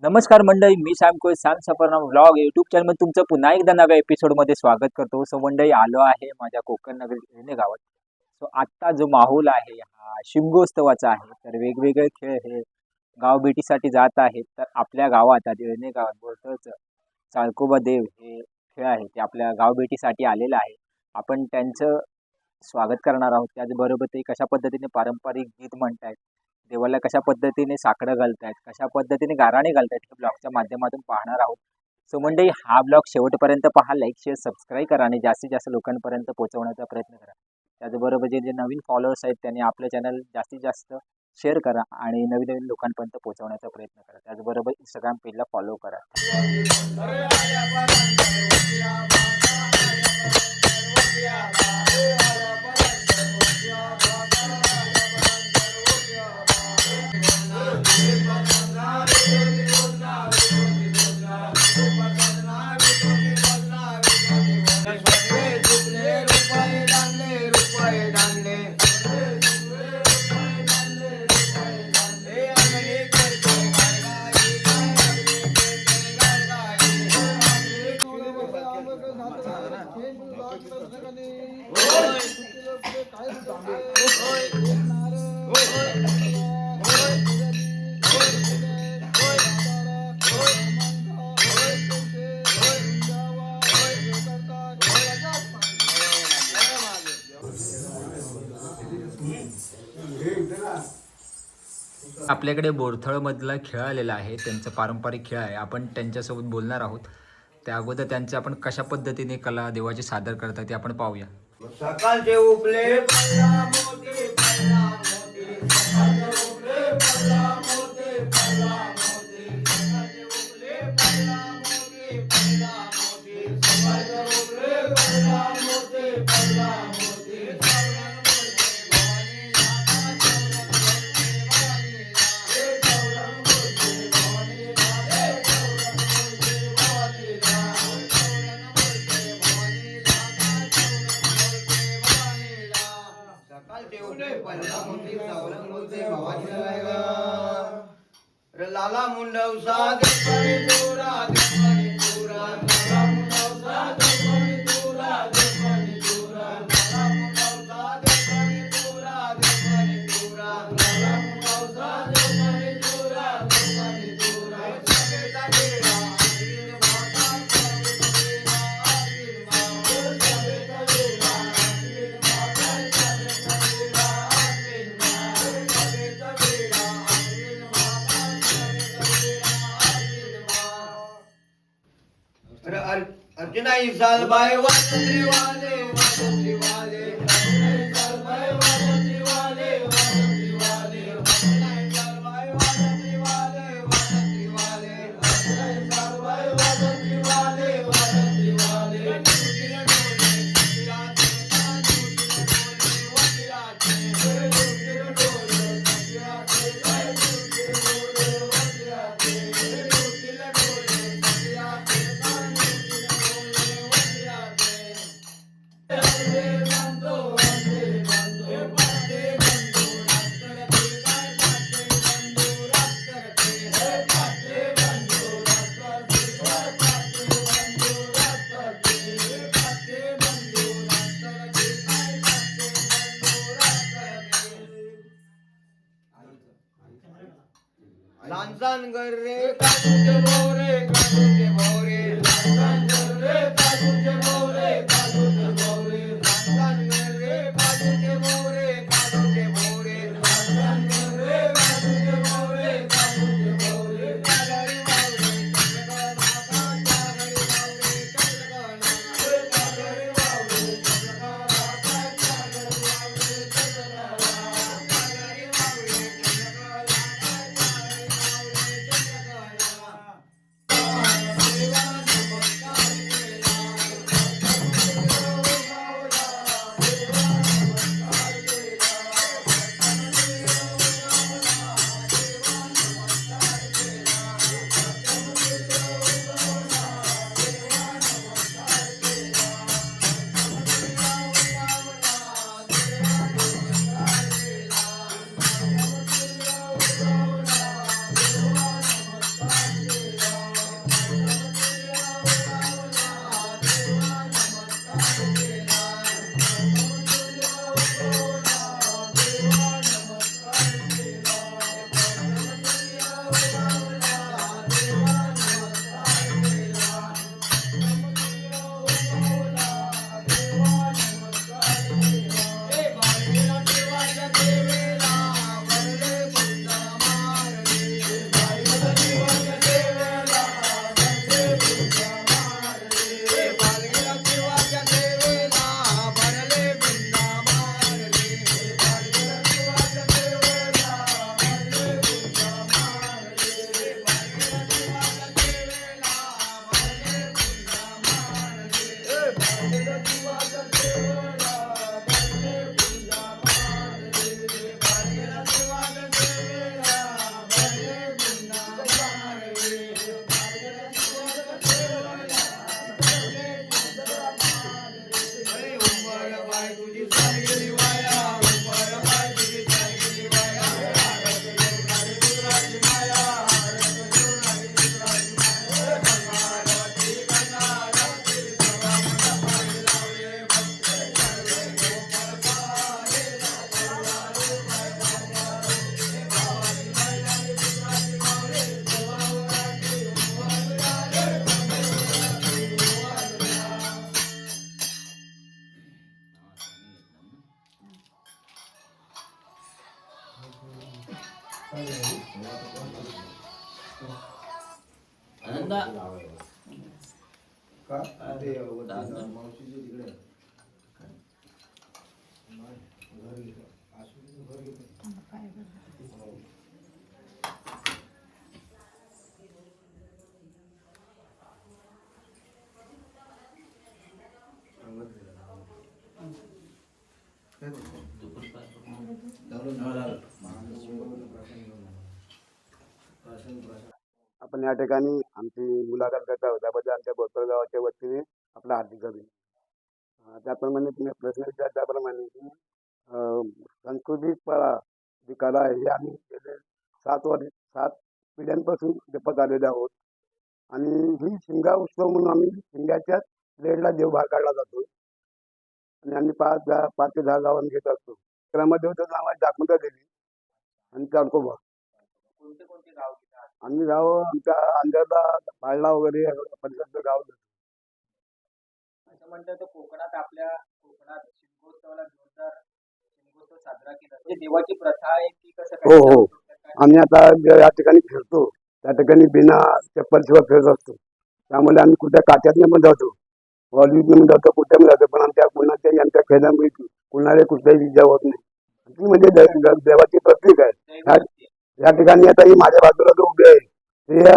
नमस्कार मंडळी, मी सॅम कोय सांग सफरनामा व्लॉग यूट्यूब चॅनल तुमचं पुन्हा एकदा नव्या एपिसोडमध्ये स्वागत करतो. सो मंडळी, आलो आहे माझ्या कोकण नगरी रेणे गावात. सो आत्ता जो माहोल आहे हा शिमगोत्सवाचा आहे. तर वेगवेगळे खेळ हे गाव भेटीसाठी जात आहेत. तर आपल्या गावात आधी रेणे गावात बोलतोच चाळकोबा देव हे खेळ आहे ते आपल्या गाव भेटीसाठी आलेलं आहे. आपण त्यांचं स्वागत करणार आहोत. त्याचबरोबर ते कशा पद्धतीने पारंपरिक गीत म्हणतायत, देवाला कशा पद्धतीने साकडं घालतायत, कशा पद्धतीने गाराणे घालतायत हे ब्लॉगच्या माध्यमातून पाहणार आहोत. सो मंडळी, हा ब्लॉग शेवटपर्यंत पहा, लाईक शेअर सबस्क्राईब करा आणि जास्तीत जास्त लोकांपर्यंत पोहोचवण्याचा प्रयत्न करा. त्याचबरोबर जे जे नवीन फॉलोअर्स आहेत त्यांनी आपलं चॅनल जास्तीत जास्त शेअर करा आणि नवीन नवीन लोकांपर्यंत पोहोचवण्याचा प्रयत्न करा. त्याचबरोबर इंस्टाग्राम पेजला फॉलो करा. आपल्याकडे बोरथळमधला खेळ आलेला आहे, त्यांचा पारंपरिक खेळ आहे. आपण त्यांच्यासोबत बोलणार आहोत. त्या अगोदर त्यांचे आपण कशा पद्धतीने कला देवाची सादर करतात ते आपण पाहूया. सकाळचे उपले पल्ला मोती पल्ला मोती, सकाळचे उपले पल्ला मोती पल्ला मोती, सकाळचे उपले पल्ला मोती पल्ला मोती, सकाळचे उपले पल्ला मोती पल्ला मोती, लाला मुंडव साध दूरा देवणी दूरा, लाला मुंडव साध दूरा देवणी दूरा, लाला मुंडव साध दूरा देवणी दूरा, लाला मुंडव साध दूरा देवणी दूरा, सगळा देवा आशीर् माता सगळा आशीर् माता, सगळा देवा आशीर् माता, सगळा आशीर् माता, सगळा देवा आशीर् माता. अर्जुना साल बाय वासंती वाले वासंती वाले, साल बाय वासंती वाले वासंती वाले, साल बाय वासंती वाले वासंती वाले, साल बाय वासंती वाले वासंती वाले, तुझे डोले सत्याचे तुझे डोले वज्राचे, तुझे डोले सत्याचे तुझे डोले वज्राचे, तुझे डोले सत्याचे. लांजान गर रे काजूचे भोवरे काजूचे भोवरे, लांजान गर रे काजूचे भोवरे काजूचे भोवरे, लांजान गर रे काजूचे भोवरे काजूचे भोवरे, लांजान गर रे काजूचे भोवरे काजूचे भोवरे, कागरी बावरे चंद्रका नाका, कागरी बावरे चंद्रका नाका, कागरी बावरे चंद्रका नाका, कागरी बावरे चंद्रका नाका, कागरी बावरे चंद्रका नाका. आनंदा का ते वरती मावशीच्या तिकडे घर घेतो आशुचं घर घेतो आपण या ठिकाणी आमची मुलाखत करत आहोत त्याबद्दल आमच्या बोरकर गावाच्या वतीने आपलं हार्दिक अभिनंदन. त्याप्रमाणे तुम्ही प्रश्न विचार त्याप्रमाणे की सांस्कृतिक जी कला आहे ही आम्ही गेले 7 पिढ्यांपासून जपत आलेले आहोत. आणि ही शिमगा उत्सव म्हणून आम्ही शिमग्याच्याच लेडला देव बाहेर काढला जातो आणि आम्ही 5 ते 10 गावांनी घेत असतो. त्यामध्ये होतं नाव आहे दाखमता देवी आणि चालकोबा. कोणते कोणते गाव घेतात? आम्ही गाव आमच्या अंधरला पाळला वगैरे परिसराचं गाव देतो. असं म्हणतात तर कोकणात शिमगोत्सवाला जोरदार शिमगोत्सव साजरा केला जातो. म्हणजे देवाची प्रथा आहे की कसं हो, काय? हो. आम्ही आता या ठिकाणी फिरतो त्या ठिकाणी बिना चप्पल शिवाय फिरत असतो. त्यामुळे आम्ही कुठल्या काट्यातनं पण जातो, हॉलिवूडनं पण जातो, कुठे पण जातो, पण आमच्या आमच्या खेळामध्ये कुणाला कुठल्याही इजा होत नाही. ती म्हणजे देवाची प्रतीक आहे. या ठिकाणी आता ही माझ्या बाजूला जो उभे आहे ते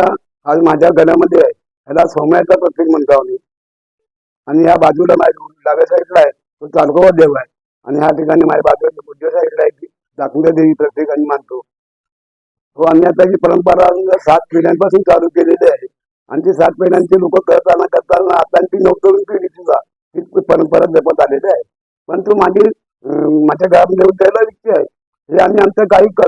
आज माझ्या गळ्यामध्ये आहे. ह्याला सोमयाचं प्रतीक म्हणतो आम्ही. आणि या बाजूला माझ्या डाव्या साईडला आहे तो चालकोबा देव आहे. आणि ह्या ठिकाणी माझ्या बाजूला उजव्या साईडला आहे ती दाखमता देवी प्रत्येक आम्ही मानतो. हो, आम्ही आता ही परंपरा 7 पिढ्यांपासून चालू केलेली आहे आणि ती 7 पिढ्यांची लोक करताना आता ती 9 पिढी सुद्धा ही परंपरा जपत आलेली आहे. परंतु माझ्या गावामध्ये द्यायला इच्छा आहे हे आम्ही आमच्या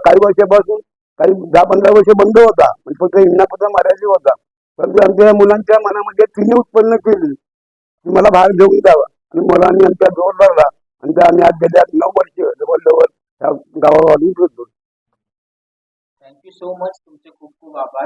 काही वर्षापासून काही 10-15 वर्ष बंद होता म्हणजे फक्त हिंडण्यापुरता मर्यादित होता. परंतु आमच्या मुलांच्या मनामध्ये तिने उत्पन्न केली की मला बाहेर घेऊन जावं आणि मुलांनी आमच्या जोर लागला आणि त्या आम्ही आज गेल्या 9 वर्ष जवळ त्या गावावर फिरतो. Thank you so much. तुमचे खूप खूप आभार.